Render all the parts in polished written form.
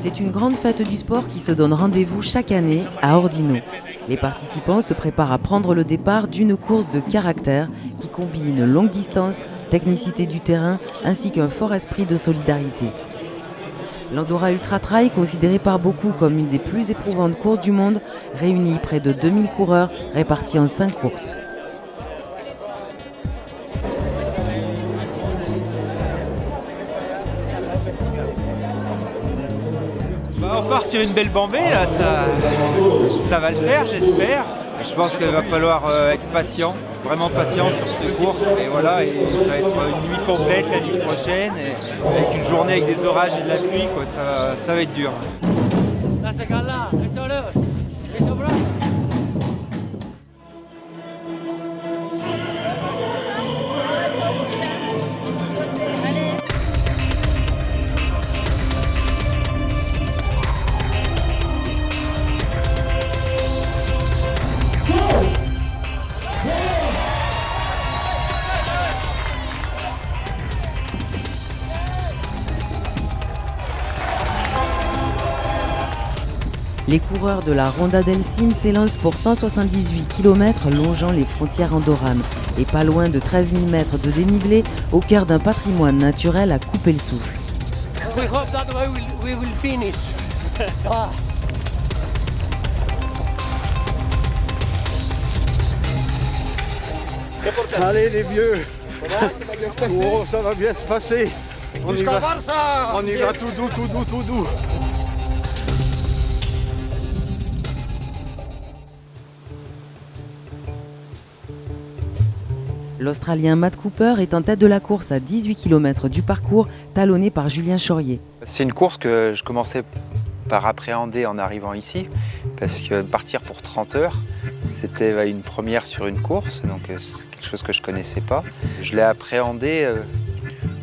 C'est une grande fête du sport qui se donne rendez-vous chaque année à Ordino. Les participants se préparent à prendre le départ d'une course de caractère qui combine longue distance, technicité du terrain ainsi qu'un fort esprit de solidarité. L'Andorra Ultra Trail, considéré par beaucoup comme une des plus éprouvantes courses du monde, réunit près de 2000 coureurs répartis en 5 courses. On part sur une belle bambée, là, ça va le faire, j'espère. Je pense qu'il va falloir être patient, vraiment patient sur cette course. Et voilà, et ça va être une nuit complète la nuit prochaine, et avec une journée avec des orages et de la pluie, quoi, ça va être dur. Les coureurs de la Ronda del Cim s'élancent pour 178 km longeant les frontières andorranes et pas loin de 13 000 mètres de dénivelé au cœur d'un patrimoine naturel à couper le souffle. Allez les vieux, oh, ça va bien se passer. On y va tout doux. L'Australien Matt Cooper est en tête de la course à 18 km du parcours, talonné par Julien Chaurier. C'est une course que je commençais par appréhender en arrivant ici, parce que partir pour 30 heures, c'était une première sur une course, donc c'est quelque chose que je ne connaissais pas. Je l'ai appréhendé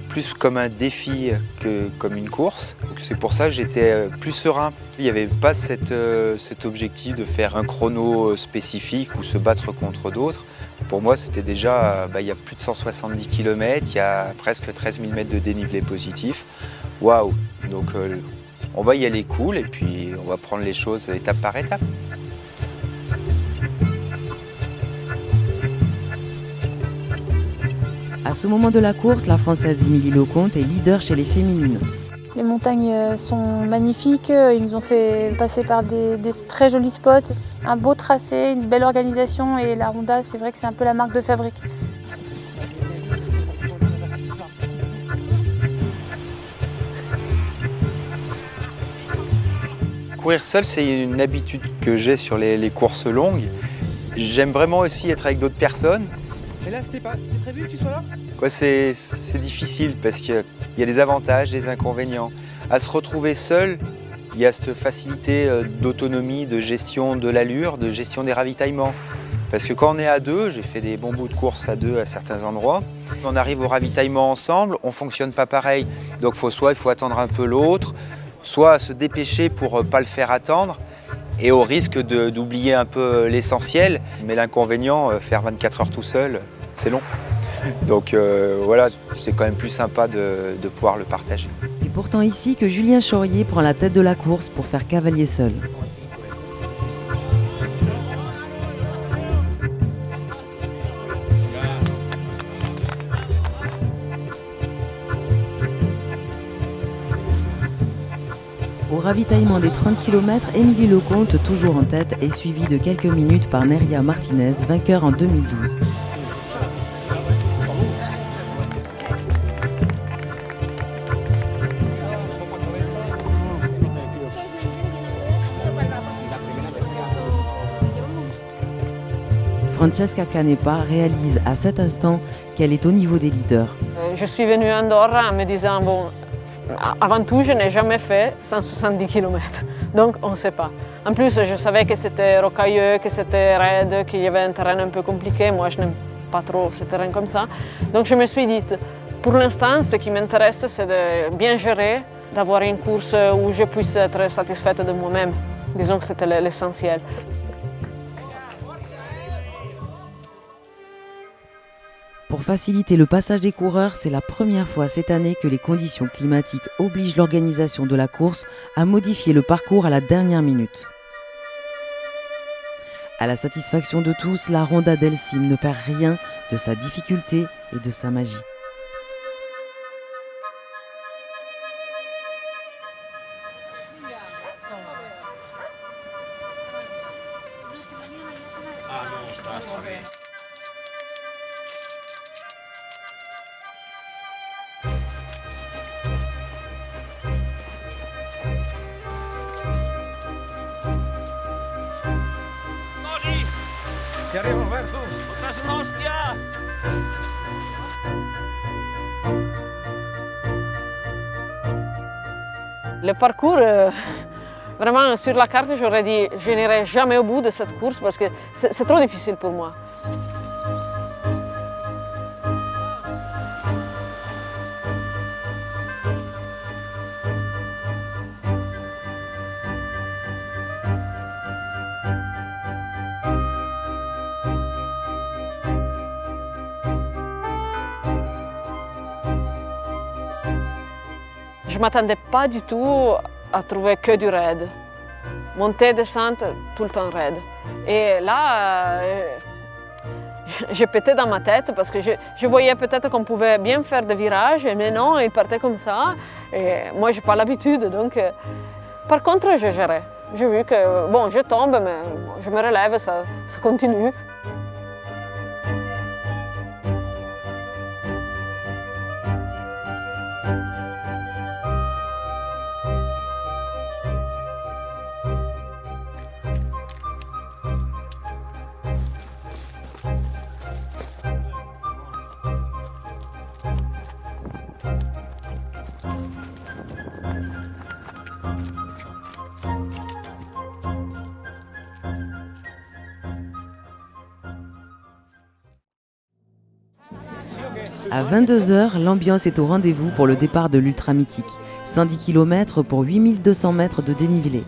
plus comme un défi que comme une course. C'est pour ça que j'étais plus serein. Il n'y avait pas cet objectif de faire un chrono spécifique ou se battre contre d'autres. Pour moi, c'était déjà, il y a plus de 170 km, il y a presque 13 000 mètres de dénivelé positif. Waouh! Donc on va y aller cool et puis on va prendre les choses étape par étape. À ce moment de la course, la Française Émilie Lecomte est leader chez les féminines. Les montagnes sont magnifiques, ils nous ont fait passer par des très jolis spots, un beau tracé, une belle organisation et la Ronda, c'est vrai que c'est un peu la marque de fabrique. Courir seul, c'est une habitude que j'ai sur les courses longues. J'aime vraiment aussi être avec d'autres personnes. Et là, c'était prévu que tu sois là ? C'est difficile parce qu'il y a des avantages, des inconvénients. À se retrouver seul, il y a cette facilité d'autonomie, de gestion de l'allure, de gestion des ravitaillements. Parce que quand on est à deux, j'ai fait des bons bouts de course à deux à certains endroits, on arrive au ravitaillement ensemble, on ne fonctionne pas pareil. Donc il faut attendre un peu l'autre, soit se dépêcher pour ne pas le faire attendre, et au risque d'oublier un peu l'essentiel. Mais l'inconvénient, faire 24 heures tout seul, c'est long. Donc voilà, c'est quand même plus sympa de pouvoir le partager. C'est pourtant ici que Julien Chaurier prend la tête de la course pour faire cavalier seul. Au ravitaillement des 30 km, Émilie Lecomte, toujours en tête, est suivie de quelques minutes par Neria Martinez, vainqueur en 2012. Francesca Canepa réalise à cet instant qu'elle est au niveau des leaders. Je suis venue à Andorra en me disant, bon, avant tout, je n'ai jamais fait 170 km, donc on ne sait pas. En plus, je savais que c'était rocailleux, que c'était raide, qu'il y avait un terrain un peu compliqué. Moi, je n'aime pas trop ce terrain comme ça. Donc je me suis dit, pour l'instant, ce qui m'intéresse, c'est de bien gérer, d'avoir une course où je puisse être satisfaite de moi-même. Disons que c'était l'essentiel. Pour faciliter le passage des coureurs, c'est la première fois cette année que les conditions climatiques obligent l'organisation de la course à modifier le parcours à la dernière minute. À la satisfaction de tous, la Ronda del Cim ne perd rien de sa difficulté et de sa magie. Le parcours, vraiment sur la carte, j'aurais dit je n'irai jamais au bout de cette course parce que c'est trop difficile pour moi. Je ne m'attendais pas du tout à trouver que du raid. Montée, descente, tout le temps raid. Et là, j'ai pété dans ma tête parce que je voyais peut-être qu'on pouvait bien faire des virages, mais non, il partait comme ça. Et moi, je n'ai pas l'habitude. Donc, par contre, je gérais. J'ai vu que, bon, je tombe, mais je me relève, ça continue. À 22h, l'ambiance est au rendez-vous pour le départ de l'Ultra Mythique, 110 km pour 8200 mètres de dénivelé.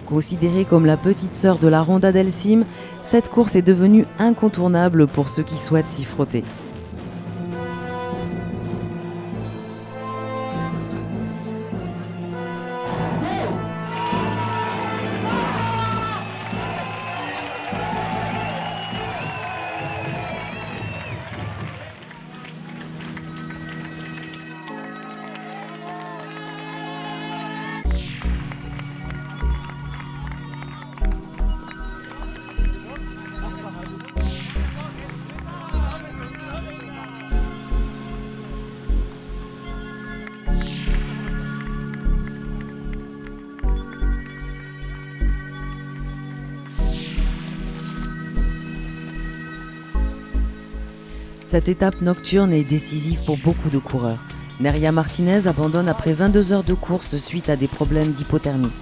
Considérée comme la petite sœur de la Ronda del Cim, cette course est devenue incontournable pour ceux qui souhaitent s'y frotter. Cette étape nocturne est décisive pour beaucoup de coureurs. Neria Martinez abandonne après 22 heures de course suite à des problèmes d'hypothermie.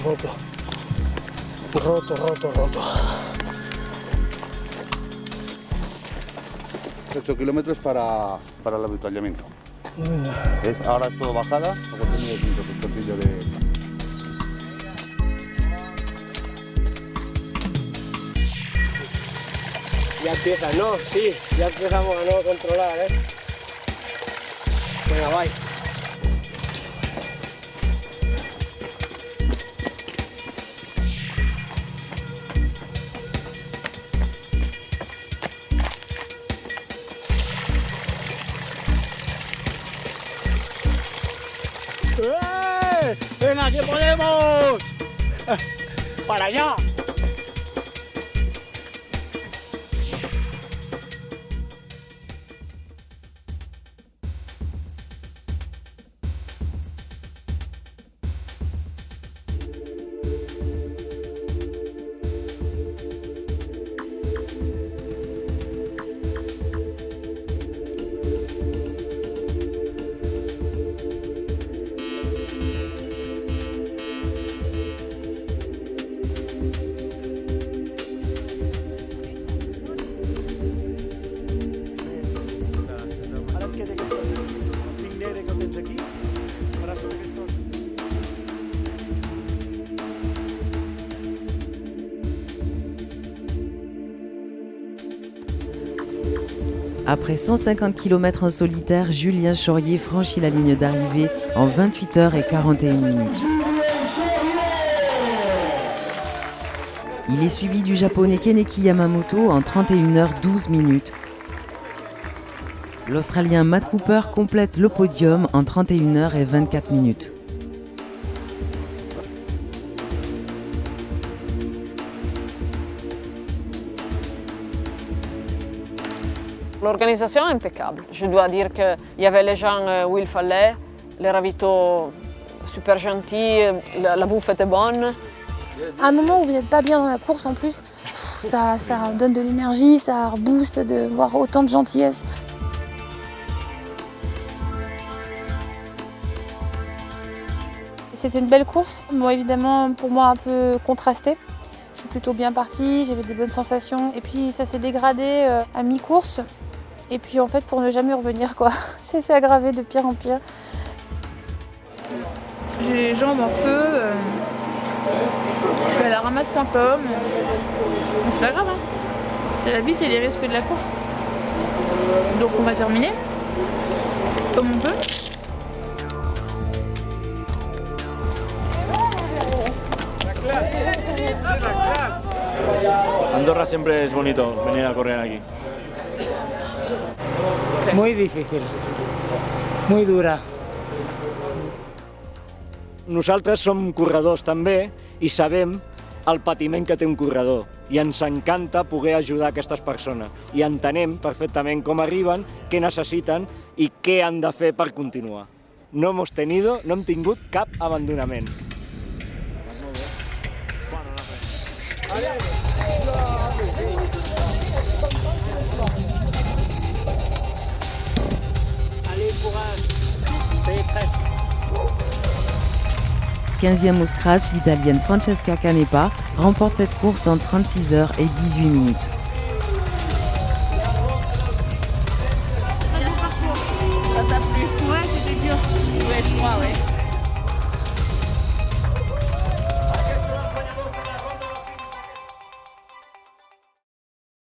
Roto. 8 kilómetros para el avituallamiento. ¿Ves? Ahora es todo bajada, luego tenemos un tortillo de... Ya empieza, ¿no? Sí, ya empezamos a no controlar, ¿eh? Venga, bye. ¡Venga, que podemos! ¡Para allá! Après 150 km en solitaire, Julien Chaurier franchit la ligne d'arrivée en 28 heures et 41 minutes. Il est suivi du japonais Kaneki Yamamoto en 31 heures 12 minutes. L'Australien Matt Cooper complète le podium en 31 heures et 24 minutes. L'organisation est impeccable. Je dois dire qu'il y avait les gens où il fallait, les ravitaux super gentils, la bouffe était bonne. À un moment où vous n'êtes pas bien dans la course en plus, ça donne de l'énergie, ça rebooste de voir autant de gentillesse. C'était une belle course, bon, évidemment pour moi un peu contrastée. Je suis plutôt bien partie, j'avais des bonnes sensations et puis ça s'est dégradé à mi-course. Et puis en fait pour ne jamais revenir quoi, c'est aggravé de pire en pire. J'ai les jambes en feu, je suis à la ramasse.com, mais c'est pas grave, hein. C'est la vie, c'est les risques de la course. Donc on va terminer comme on peut. Andorra siempre es bonito venir a correr aquí. Muy difícil, muy dura. Nosaltres som corredors també i sabem el patiment que té un corredor i ens encanta poder ajudar aquestes persones i entenem perfectament com arriben, què necessiten i què han de fer per continuar. No hem tingut cap abandonament. Allez, courage. C'est presque. 15e au scratch, l'Italienne Francesca Canepa remporte cette course en 36 heures et 18 minutes. Ça t'a plu? Ouais, c'était dur. Ouais, je crois, ouais.